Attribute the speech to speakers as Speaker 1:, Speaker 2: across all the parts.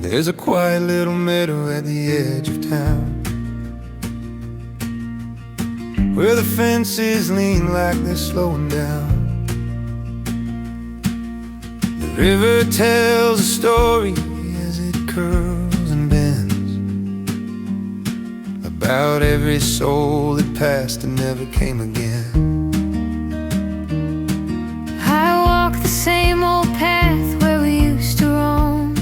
Speaker 1: There's a quiet little meadow at the edge of town, where the fences lean like they're slowing down. The river tells a story as it curls and bends, about every soul that passed and never came again.
Speaker 2: I walk the same old path where we used to roam.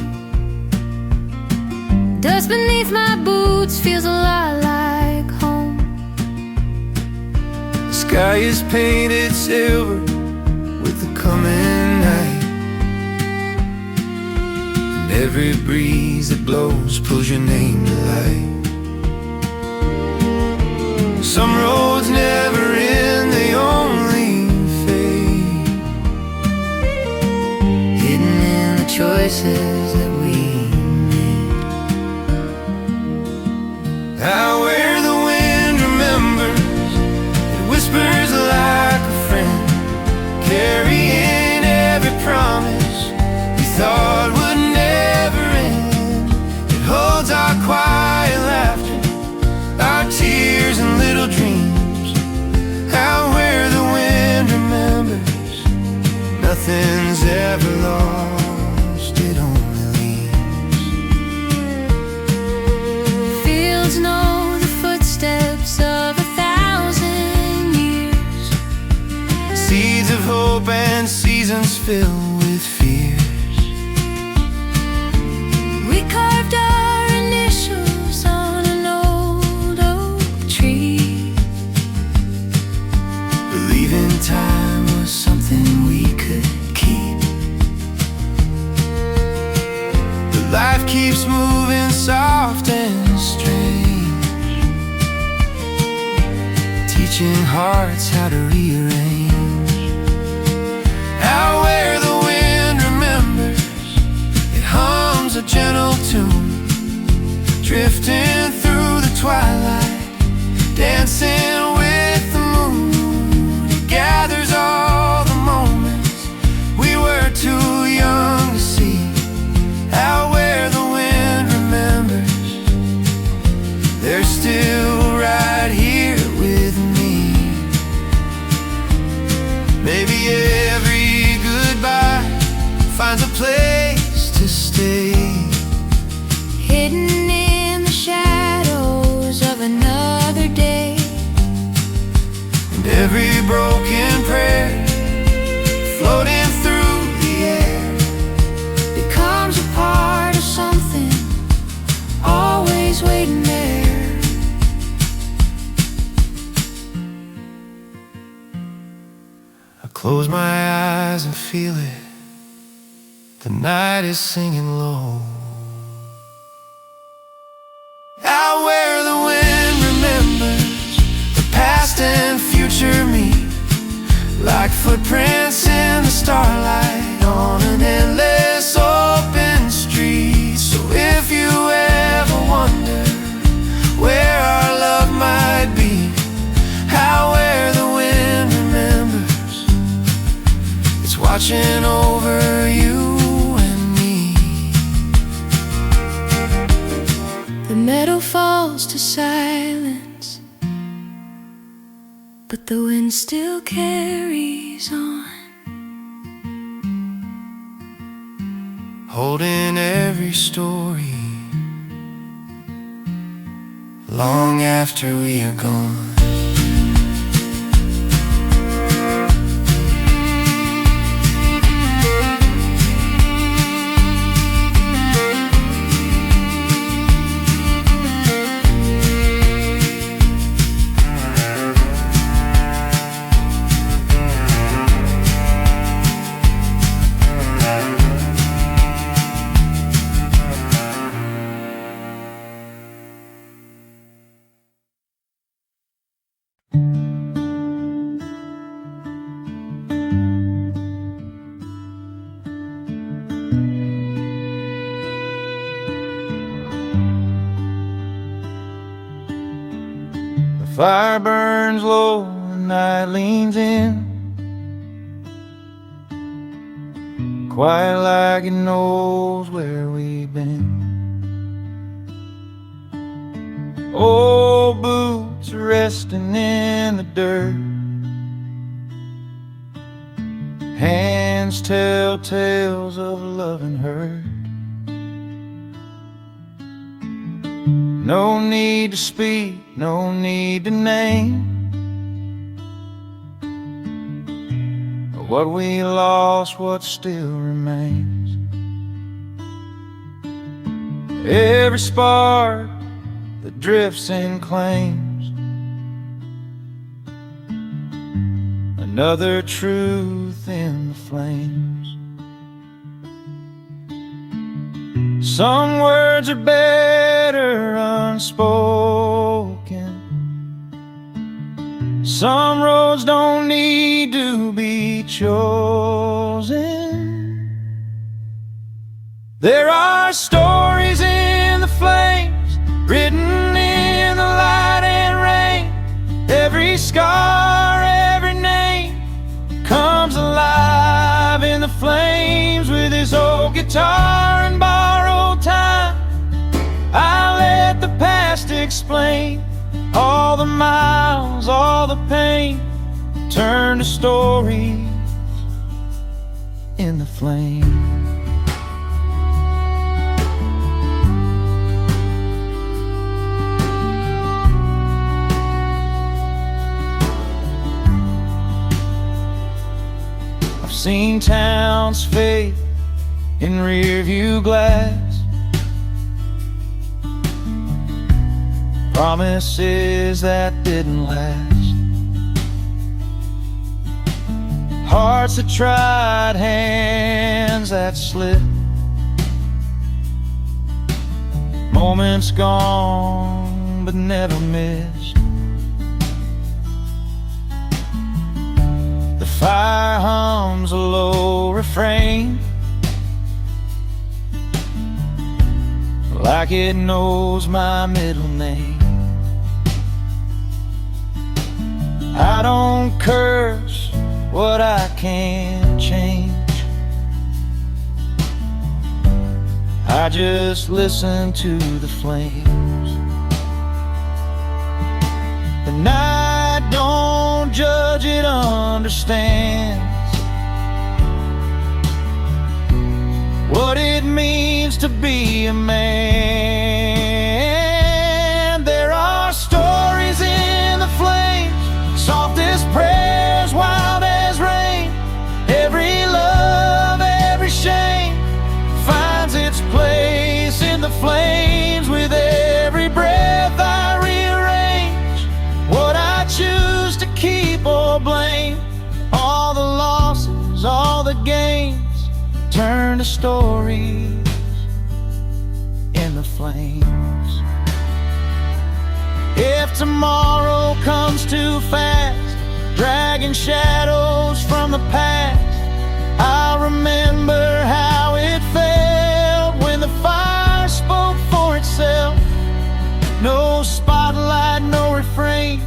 Speaker 2: Dust beneath my boots feels a lot like home.
Speaker 1: The sky is painted silver with the coming night, and every breeze that blows pulls your name to light. Some roads never end, they only fade, hidden in the choices that we made. Out where the wind remembers, it whispers like a friend, carrying every promise we thought would never end. It holds our quiet laughter, our tears and little dreams. Out where the wind remembers, nothing's ever lost, it only leaves.
Speaker 2: Fields know the footsteps of 1,000 years,
Speaker 1: Seeds of hope and seasons filled with fears.
Speaker 2: we carved our initials on an old oak tree,
Speaker 1: Believing time was something we could keep. But life keeps moving soft and strange, teaching hearts how to rearrange. Out where the wind remembers, it hums a gentle tune, drifting through the twilight, dancing with the moon. It gathers all the moments we were too young to see. Out where the wind remembers, they're still right here with me. Maybe every goodbye finds a place to stay,
Speaker 2: hidden in the shadows of another day.
Speaker 1: and every broken prayer floating through the air
Speaker 2: Becomes a part of something always waiting there.
Speaker 1: I close my eyes and feel it, the night is singing low. Out where the wind remembers, the past and future meet, like footprints in the starlight on an endless open street. So if you ever wonder where our love might be, out where the wind remembers, it's watching over you and me.
Speaker 2: The meadow falls to silence, but the wind still carries on,
Speaker 1: holding every story long after we are gone. Fire burns low and night leans in, quiet like it knows where we've been. Old boots resting in the dirt, hands tell tales of love and hurt. No need to speak, no need to name what we lost, what still remains. Every spark that drifts and claims another truth in the flames. Some words are better unspoken. Some roads don't need to be chosen. There are stories in the flames, written in the light and rain. Every scar, every name comes alive in the flames. With his old guitar and borrowed time, I let the past explain all the miles, all the pain, turn to stories in the flame. I've seen towns fade in rearview glass, promises that didn't last, hearts that tried, hands that slipped, moments gone but never missed. The fire hums a low refrain, like it knows my middle name. I don't curse what I can't change, I just listen to the flames. The night don't judge, it understands what it means to be a man. There are stories in the flames, soft as prayers, wild as rain. Every love, every shame finds its place in the flames. With every breath I rearrange what I choose to keep or blame. All the losses, all the gains turn to stories in the flames. If tomorrow comes too fast, dragging shadows from the past, I'll remember how it felt when the fire spoke for itself. No spotlight, no refrain,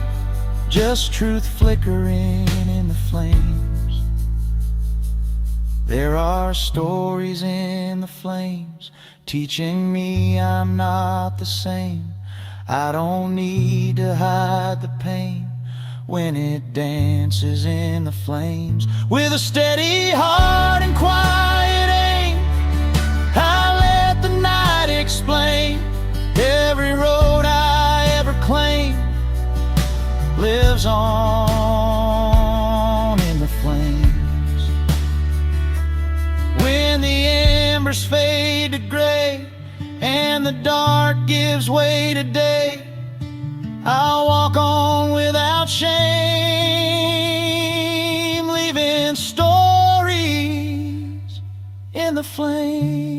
Speaker 1: just truth flickering in the flames. There are stories in the flames, teaching me I'm not the same. I don't need to hide the pain when it dances in the flames. With a steady heart and quiet aim, I let the night explain. Every road I ever claimed lives on in the flames. When the embers fade to gray and the dark gives way to day, I'll walk on without shame, leaving stories in the flames.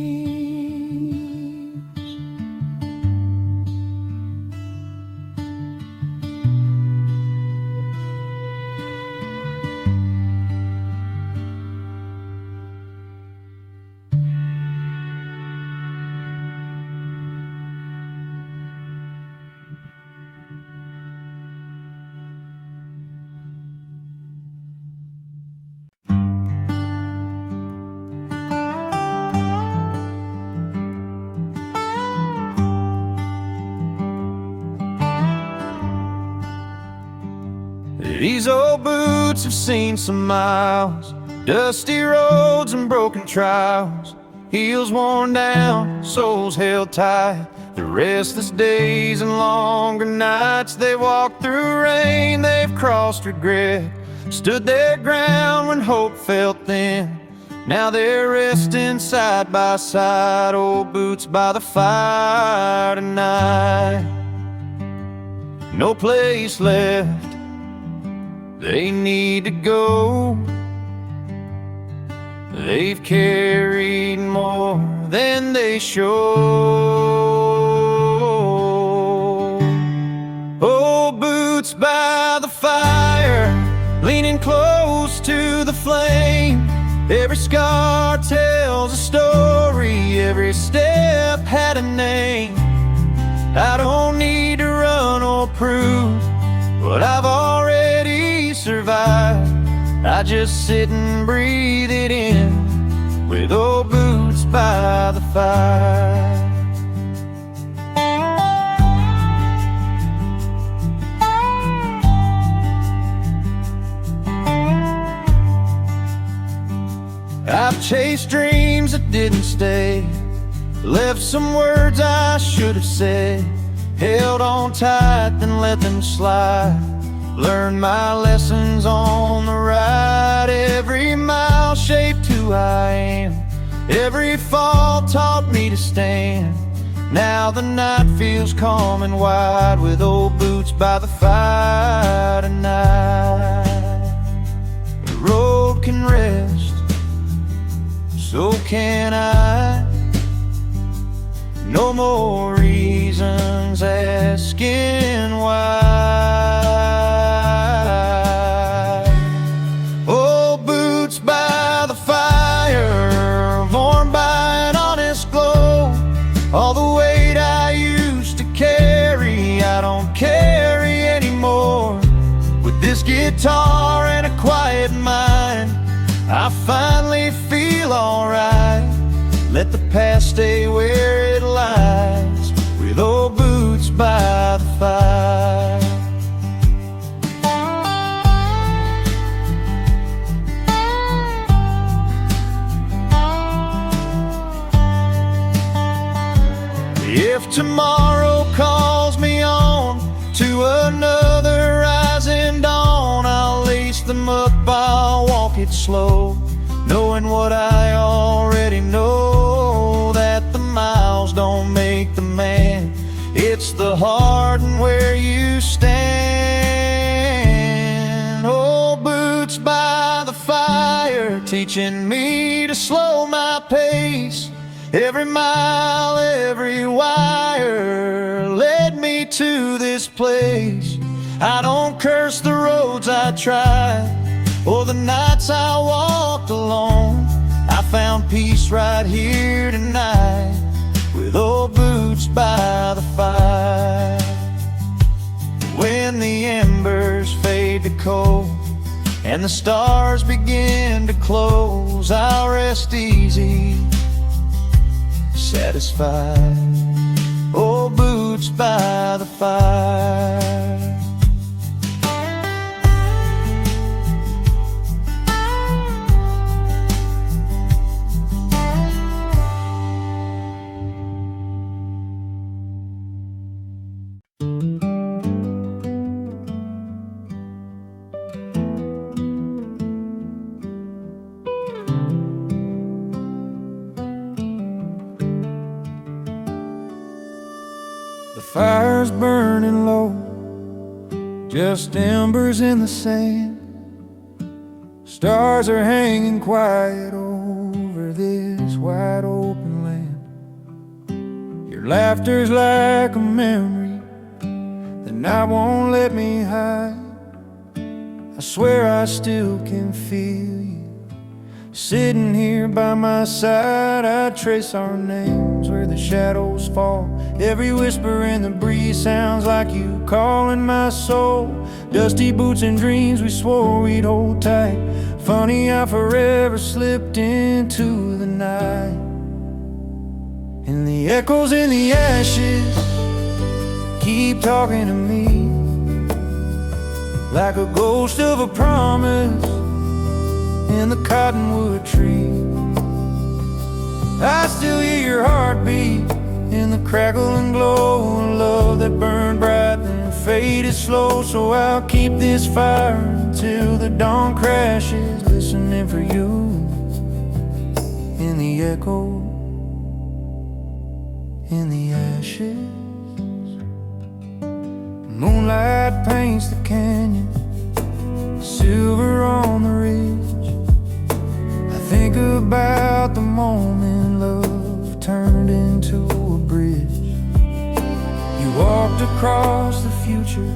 Speaker 1: These old boots have seen some miles, dusty roads and broken trials. Heels worn down, soles held tight. The restless days and longer nights, they walked through rain, they've crossed regret, stood their ground when hope felt thin. Now they're resting side by side, old boots by the fire tonight. No place left, they need to go. They've carried more than they show. Old boots by the fire, leaning close to the flame. Every scar tells a story, every step had a name. I don't need to run or prove what I've already survived. I just sit and breathe it in with old boots by the fire. I've chased dreams that didn't stay, left some words I should have said, held on tight then let them slide. Learned my lessons on the ride. Every mile shaped who I am, every fall taught me to stand. Now the night feels calm and wide with old boots by the fire tonight. The road can rest, so can I. No more reasons asking why. Old boots by the fire, warmed by an honest glow. All the weight I used to carry, I don't carry anymore. With this guitar and a quiet mind, I finally feel alright. Let the past stay where it lies, with old boots by the fire. If tomorrow calls me on to another rising dawn, I'll lace them up, I'll walk it slow, knowing what I already know, that the miles don't make the man. It's the heart and where you stand. Old boots by the fire, teaching me to slow my pace. Every mile, every wire led me to this place. I don't curse the roads I tried or the nights I walked alone. I found peace right here tonight with old boots by the fire. When the embers fade to coal and the stars begin to close, I'll rest easy, satisfied. Old boots by the fire. The fire's burning low, just embers in the sand. Stars are hanging quiet over this wide open land. Your laughter's like a memory the night won't let me hide. I swear I still can feel you sitting here by my side. I trace our names where the shadows fall. Every whisper in the breeze sounds like you calling my soul. Dusty boots and dreams we swore we'd hold tight. Funny how forever slipped into the night. And the echoes in the ashes keep talking to me like a ghost of a promise in the cottonwood tree. I still hear your heartbeat in the crackle and glow of love that burned bright and faded slow. So I'll keep this fire until the dawn crashes, listening for you in the echo, in the ashes. Moonlight paints the canyon, silver on the ridge. I think about the moment love turned into a bridge. You walked across the future,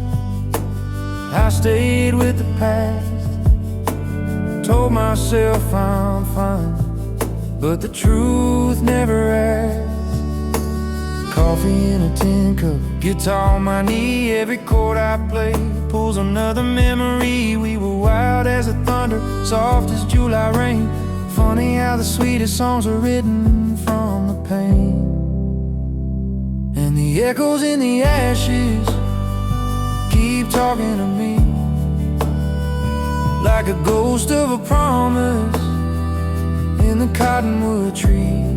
Speaker 1: I stayed with the past. Told myself I'm fine, but the truth never asked. Coffee in a tin cup, guitar on my knee. Every chord I play pulls another memory. We were wild as the thunder, soft as July rain. Funny how the sweetest songs are written from the pain. And the echoes in the ashes keep talking to me, like a ghost of a promise in the cottonwood trees.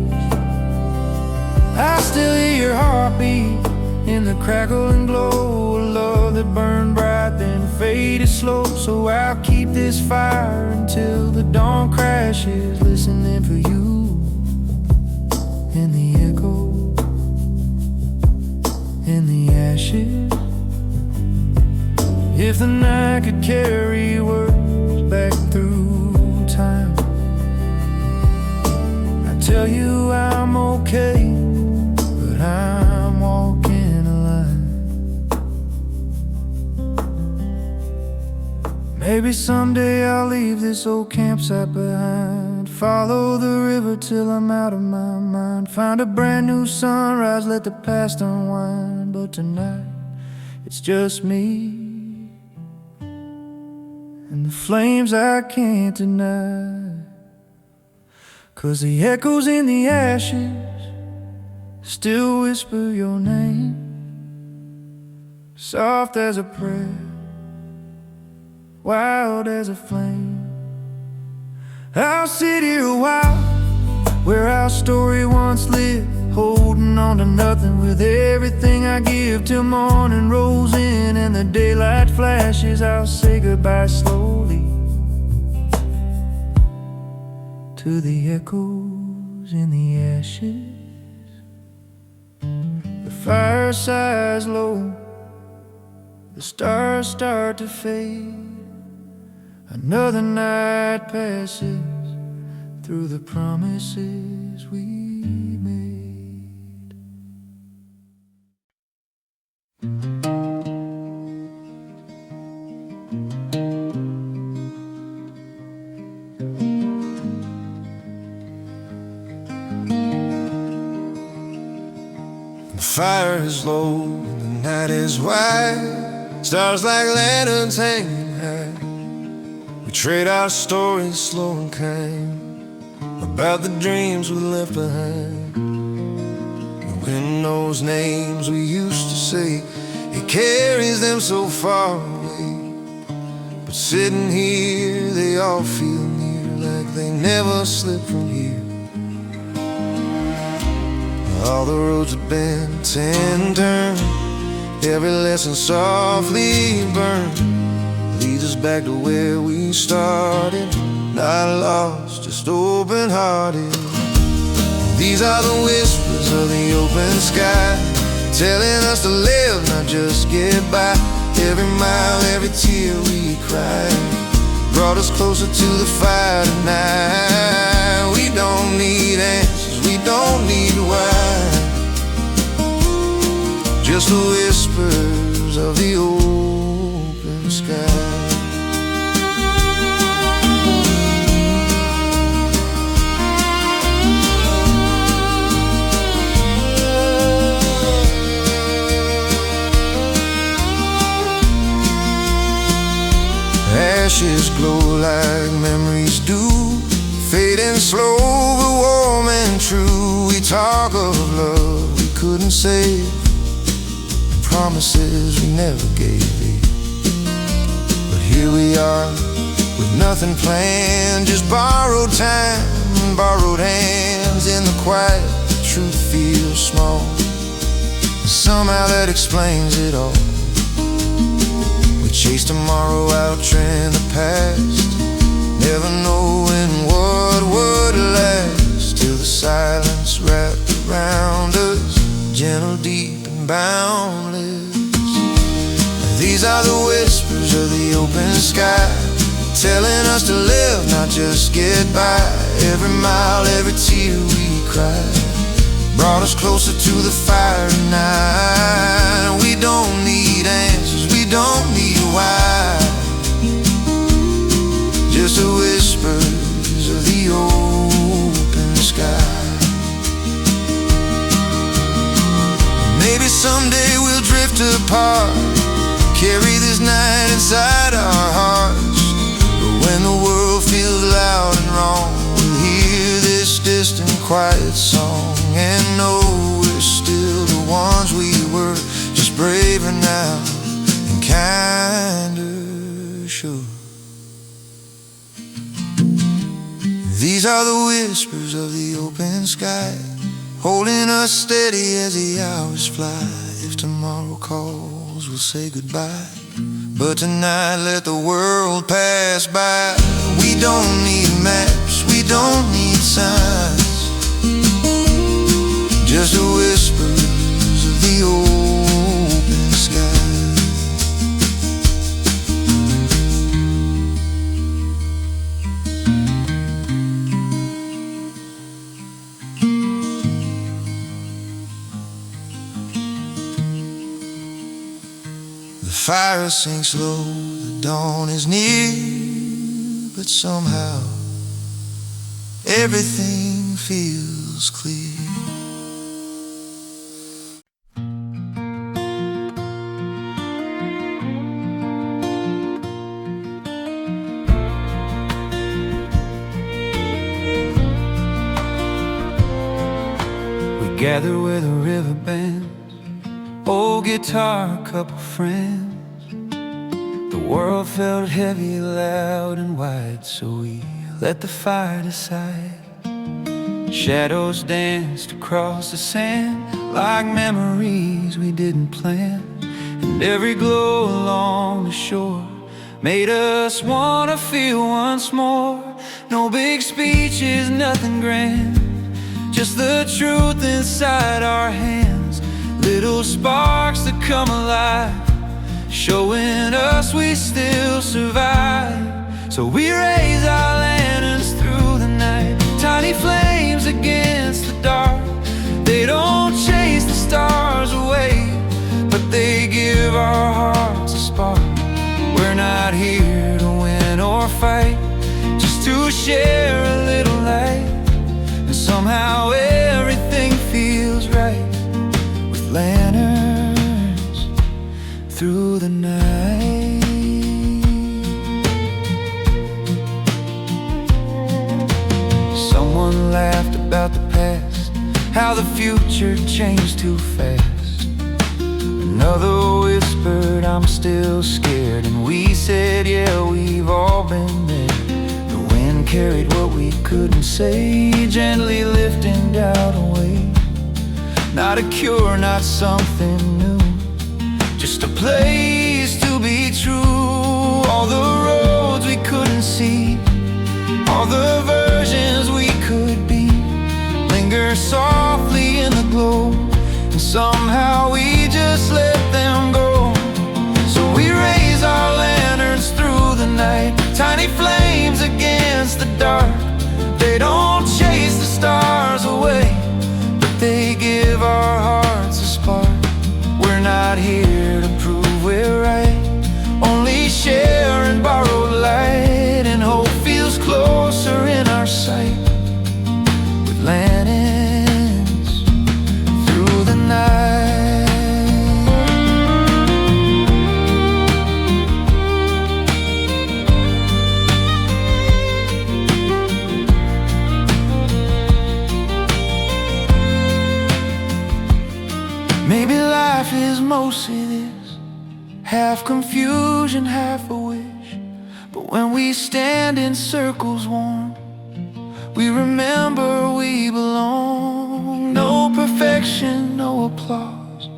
Speaker 1: I still hear your heartbeat in the crackle and glow of love that burned bright then faded slow. So I'll keep this fire until the dawn crashes, listening for you in the echo, in the ashes. If the night could carry words back through time, I tell you I'm okay, but I'm walking a line. Maybe someday I'll leave this old campsite behind, follow the river till I'm out of my mind, find a brand new sunrise, let the past unwind. But tonight it's just me and the flames I can't deny. 'Cause the echoes in the ashes still whisper your name, soft as a prayer, wild as a flame. I'll sit here a while, where our story once lived, holding on to nothing with everything I give, till morning rolls in and the daylight flashes. I'll say goodbye slowly to the echoes in the ashes. The fire sighs low, the stars start to fade. Another night passes through the promises we made. The fire is low, the night is wide, stars like lanterns hanging high. We trade our stories slow and kind, about the dreams we left behind. The wind knows names we used to say, it carries them so far away. But sitting here, they all feel near, like they never slip from here. All the roads have been 10 turned, every lesson softly burned, leads us back to where we started. Not lost, just open-hearted. These are the whispers of the open sky, telling us to live, not just get by. Every mile, every tear we cried, brought us closer to the fire tonight. We don't need answers, we don't need why, just the whispers of the open sky. Ashes glow like memories do, fading slow but warm and true. We talk of love we couldn't save, promises we never gave thee. But here we are, with nothing planned, just borrowed time and borrowed hands. In the quiet, the truth feels small. Somehow that explains it all. We chase tomorrow, outtrend the past, never knowing what would last, till the silence wrapped around us, gentle, deep, and boundless. These are the whispers of the open sky, telling us to live, not just get by. Every mile, every tear we cried brought us closer to the fire tonight. We don't need answers, we don't need why, just the whispers of the open sky. Maybe someday we'll drift apart, carry this night inside our hearts. But when the world feels loud and wrong, we'll hear this distant quiet song and know we're still the ones we were, just braver now and kinder sure. These are the whispers of the open sky, holding us steady as the hours fly. If tomorrow calls, we'll say goodbye, but tonight let the world pass by. We don't need maps, we don't need signs, just the whispers of the open sky. The fire sinks low, the dawn is near, but somehow everything feels clear. We gather where the river bends, old guitar, couple friends. The world felt heavy, loud and wide, so we let the fire decide. Shadows danced across the sand like memories we didn't plan, and every glow along the shore made us wanna feel once more. No big speeches, nothing grand, just the truth inside our hands. Little sparks that come alive, showing us we still survive. So we raise our lanterns through the night, tiny flames against the dark. They don't chase the stars away, but they give our hearts a spark. We're not here to win or fight, just to share a little light. And somehow everything feels right, with lanterns through the night. Someone laughed about the past, how the future changed too fast. Another whispered, I'm still scared, and we said, yeah, we've all been there. The wind carried what we couldn't say, gently lifting doubt away. Not a cure, not something new, just a place to be true. All the roads we couldn't see, all the versions we could be, linger softly in the glow, and somehow we just let them go. So we raise our lanterns through the night, tiny flames against the dark. They don't chase the stars away, but they give our hearts a spark. We're not here to prove we're right, only share and borrowed light. And hope feels closer in our sight, with lanterns through the night. Maybe life is mostly this, half confusion, half a wish, When we stand in circles warm, we remember we belong. No perfection, no applause,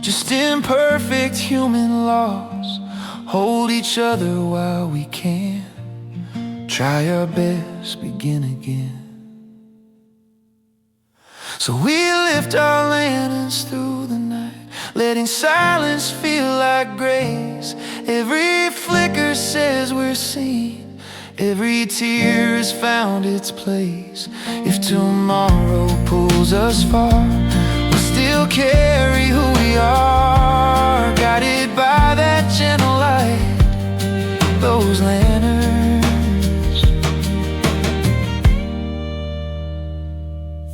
Speaker 1: just imperfect human laws. Hold each other while we can, try our best, begin again. So we lift our lanterns through the night, letting silence feel like grace. Every flicker says we're seen, every tear has found its place. If tomorrow pulls us far, we'll still carry who we are, guided by that gentle light, those lanterns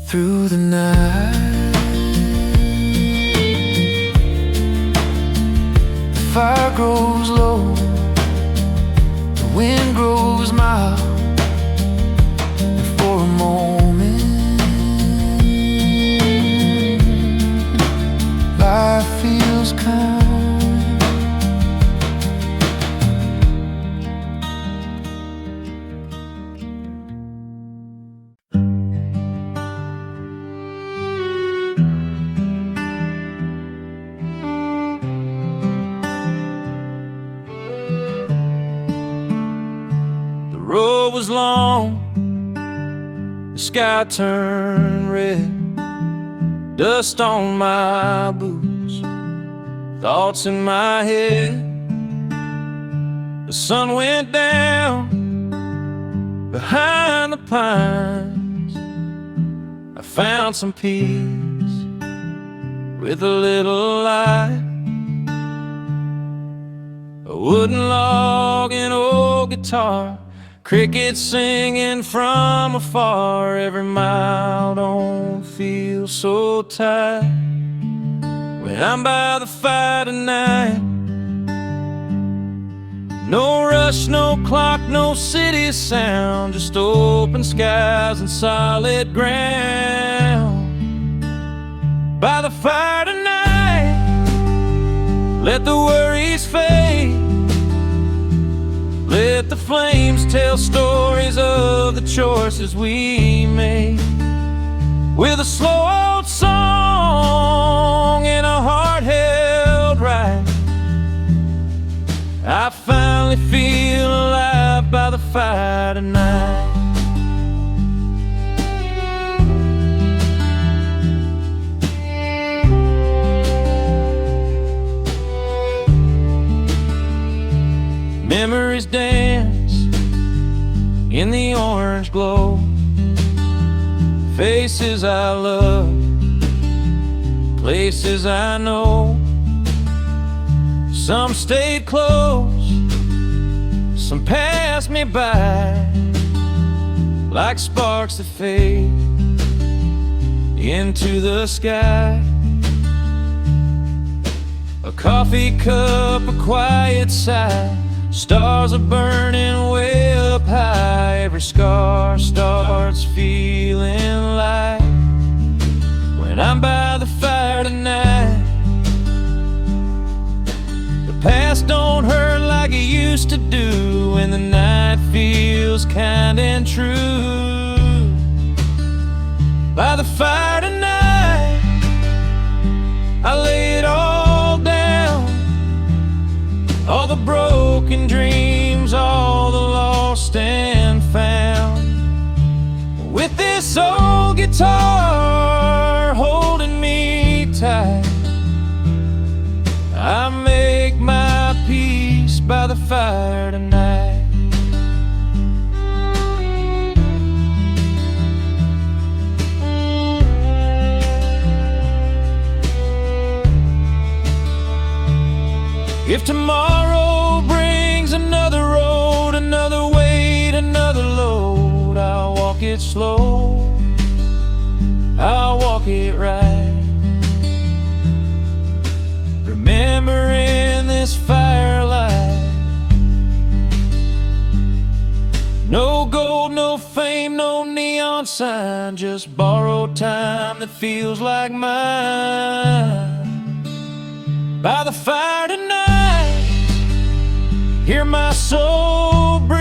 Speaker 1: through the night. The fire grows low, the wind grows mild, and for a moment life feels kind.
Speaker 3: The road was long, the sky turned red, dust on my boots, thoughts in my head. The sun went down behind the pines. I found some peace with a little light, a wooden log, an old guitar, crickets singing from afar. Every mile don't feel so tight when I'm by the fire tonight. No rush, no clock, no city sound, just open skies and solid ground. By the fire tonight, let the worries fade, let the flames tell stories of the choices we made. With a slow old song and a heart held right, I finally feel alive by the fire tonight. Memories dance in the orange glow, faces I love, places I know. Some stayed close, some passed me by, like sparks that fade into the sky. A coffee cup, a quiet sigh, stars are burning way up high. Every scar starts feeling light when I'm by the fire tonight. The past don't hurt like it used to do, and the night feels kind and true. By the fire tonight, I lay it all down, all the broken dreams, all the lost and found. With this old guitar holding me tight, I make my peace by the fire tonight. If tomorrow brings another road, another weight, another load, I'll walk it slow, I'll walk it right, remembering this firelight. No gold, no fame, no neon sign, just borrowed time that feels like mine. By the fire tonight, hear my soul breathe.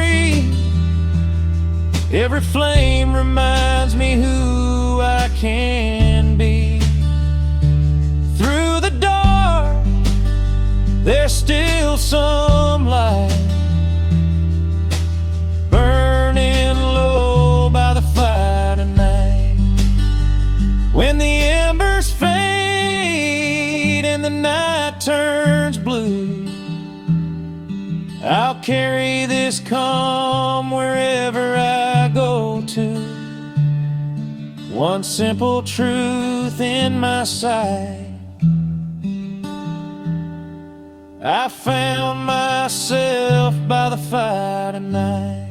Speaker 3: Every flame reminds me who I can be. Through the dark, there's still some light, burning low by the fire tonight. When the embers fade and the night turns blue, I'll carry this calm wherever I go to. One simple truth in my sight: I found myself by the fire tonight.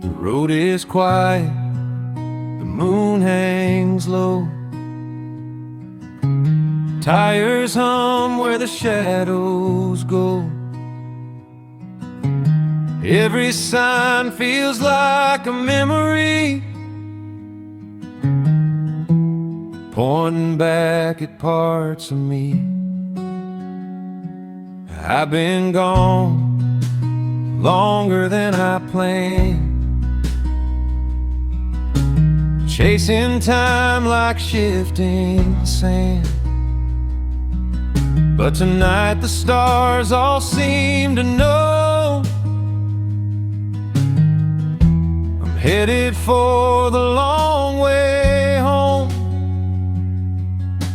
Speaker 3: The road is quiet, the moon hangs low, tires hum where the shadows go. Every sign feels like a memory, pointing back at parts of me. I've been gone longer than I planned, chasing time like shifting sand. But tonight the stars all seem to know I'm headed for the long way home.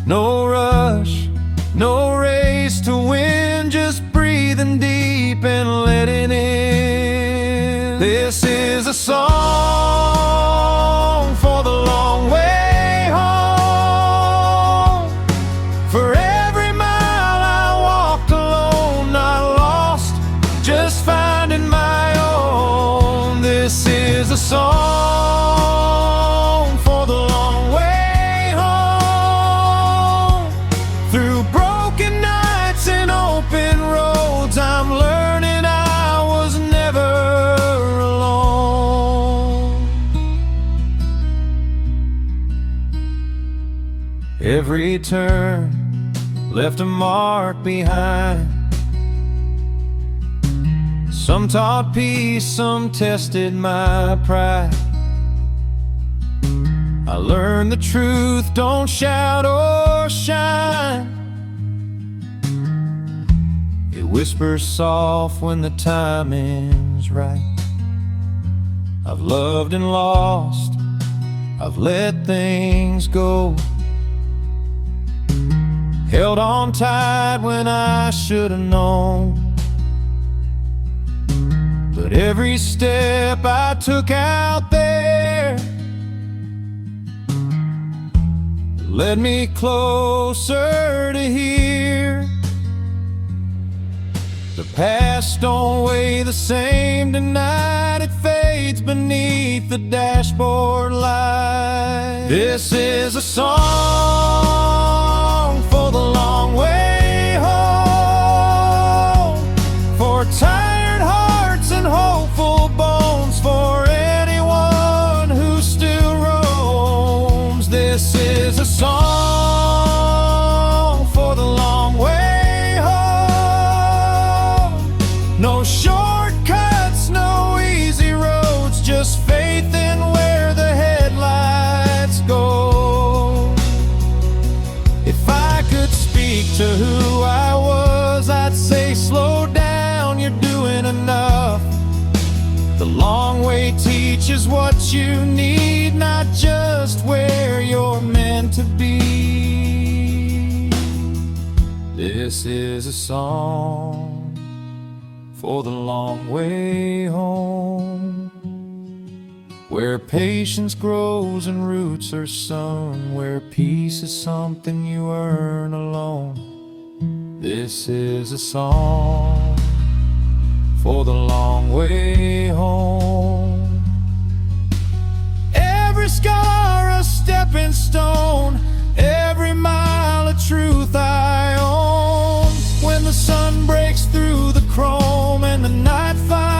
Speaker 3: No rush, no race to win, just breathing deep and letting in. This is a song for the long way home, for every mile I walked alone, not lost, just finding my own. This is a song for the long way home, through broken nights and open roads. I'm learning I was never alone. Every turn left a mark behind, some taught peace, some tested my pride. I learned the truth, don't shout or shine. It whispers soft when the timing's right. I've loved and lost, I've let things go, held on tight when I should have known. But every step I took out there led me closer to here. The past don't weigh the same tonight, it fades beneath the dashboard light. This is a song for the long way home, for tired hearts and hopeful bones, for anyone who still roams. This is a song for the long way home. No shortcuts, no easy roads, just faith in where the headlights go. If I could speak to who I was, I'd say slow down, you're doing enough. The long way teaches what you need, not just where you're meant to be. This is a song for the long way home, where patience grows and roots are sown, where peace is something you earn alone. This is a song for the long way home. Every scar a stepping stone, every mile a truth I own. When the sun breaks through the chrome and the night fire